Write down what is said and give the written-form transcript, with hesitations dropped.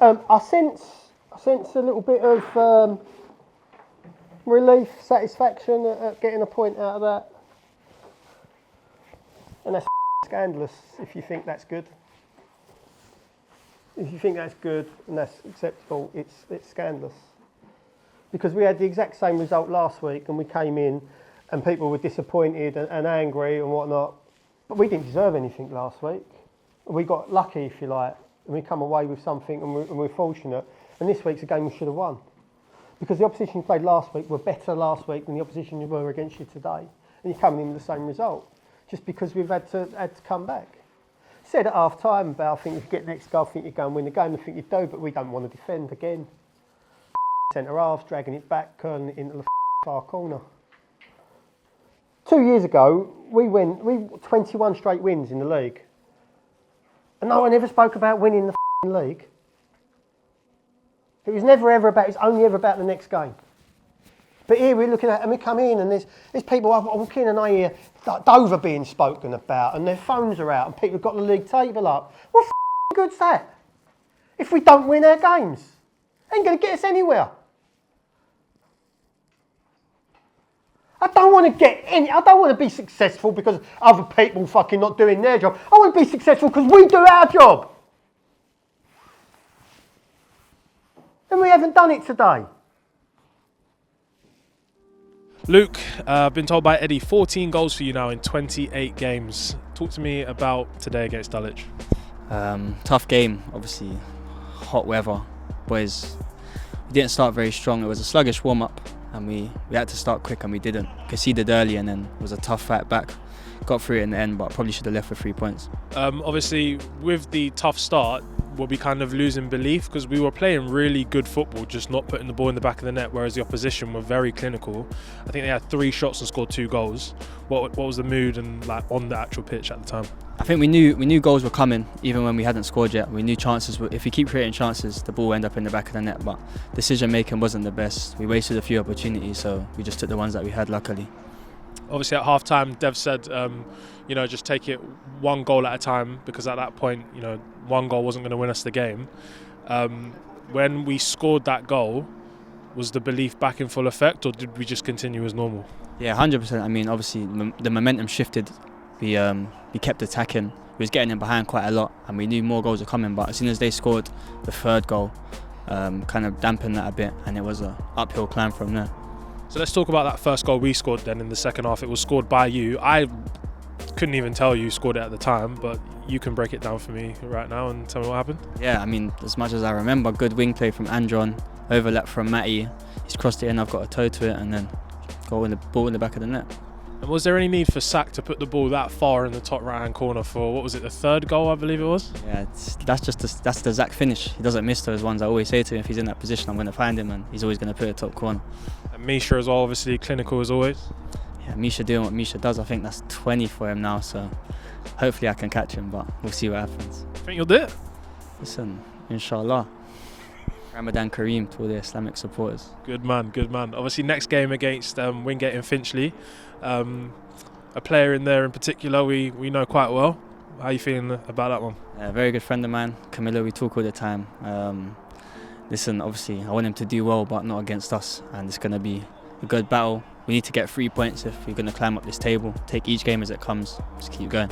I sense a little bit of relief, satisfaction at getting a point out of that. And that's scandalous if you think that's good. If you think that's good and that's acceptable, it's scandalous. Because we had the exact same result last week and we came in and people were disappointed and angry and whatnot. But we didn't deserve anything last week. We got lucky, if you like, and we come away with something and we're fortunate. And this week's a game we should have won. Because the opposition you played last week were better last week than the opposition you were against you today. And you're coming in with the same result. Just because we've had to come back. Said at half time about, I think if you get the next goal, I think you go and win the game. I think you do, but we don't want to defend again. Centre halves, dragging it back, curling it into the far corner. 2 years ago, we 21 straight wins in the league. And no one ever spoke about winning the league. It was never ever about, it's only ever about the next game. But here we're looking at, and we come in and there's people, I walk in and I hear Dover being spoken about and their phones are out and people have got the league table up. What good's that? If we don't win our games, ain't going to get us anywhere. I don't want to be successful because other people fucking not doing their job. I want to be successful because we do our job. And we haven't done it today. Luke, I've been told by Eddie, 14 goals for you now in 28 games. Talk to me about today against Dulwich. Tough game, obviously. Hot weather. Boys, we didn't start very strong. It was a sluggish warm-up and we had to start quick and we didn't. Conceded early and then it was a tough fight back. Got through it in the end, but probably should have left with 3 points. Obviously, with the tough start, we'll be kind of losing belief because we were playing really good football, just not putting the ball in the back of the net, whereas the opposition were very clinical. I think they had 3 shots and scored 2 goals. What was the mood and like on the actual pitch at the time? I think we knew goals were coming even when we hadn't scored yet. We knew chances. If we keep creating chances, the ball will end up in the back of the net. But decision making wasn't the best. We wasted a few opportunities, so we just took the ones that we had. Luckily. Obviously, at half time, Dev said, just take it 1 goal at a time because at that point, 1 goal wasn't going to win us the game. When we scored that goal, was the belief back in full effect, or did we just continue as normal? Yeah, 100%. I mean, obviously, the momentum shifted. We kept attacking. We was getting in behind quite a lot, and we knew more goals were coming. But as soon as they scored the 3rd goal, kind of dampened that a bit, and it was an uphill climb from there. So let's talk about that first goal we scored then in the second half. It was scored by you. I couldn't even tell you scored it at the time, but you can break it down for me right now and tell me what happened. Yeah, I mean, as much as I remember, good wing play from Andron, overlap from Matty. He's crossed it in, I've got a toe to it, and then goal in the ball in the back of the net. And was there any need for Sack to put the ball that far in the top right-hand corner for, what was it, the 3rd goal, I believe it was? Yeah, that's the Zach finish. He doesn't miss those ones. I always say to him, if he's in that position, I'm going to find him, and he's always going to put it top corner. And Misha as well, obviously clinical as always. Yeah, Misha doing what Misha does. I think that's 20 for him now, so hopefully I can catch him, but we'll see what happens. I think you'll do it? Listen, inshallah. Ramadan Kareem to all the Islamic supporters. Good man, good man. Obviously next game against Wingate and Finchley. A player in there in particular we know quite well. How are you feeling about that one? A very good friend of mine, Camilo, we talk all the time. Listen, obviously I want him to do well, but not against us, and it's going to be a good battle. We need to get 3 points if we're going to climb up this table. Take each game as it comes, just keep going.